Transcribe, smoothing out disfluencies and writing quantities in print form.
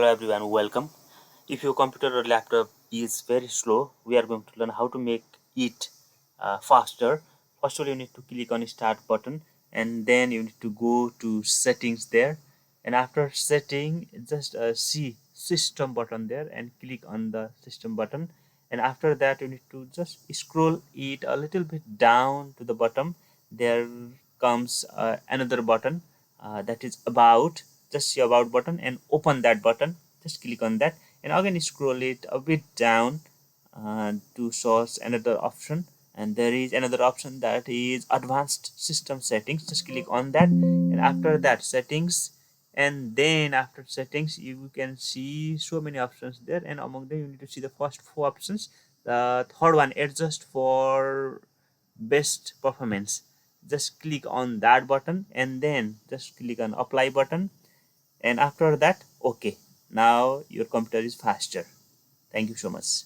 Hello everyone, welcome. If your computer or laptop is very slow, we are going to learn how to make it faster. First of all, you need to click on start button and then you need to go to settings there. And after setting, just see system button there and click on the system button. And after that, you need to just scroll it a little bit down to the bottom. There comes another button that is about. Just see about button and open that button. Just click on that and again scroll it a bit down to source another option, and there is another option that is advanced system settings. Just click on that and after that settings, and then after settings you can see so many options there, and among them you need to see the first four options. The third one, adjust for best performance. Just click on that button and then just click on apply button, and after that okay, now your computer is faster. Thank you so much.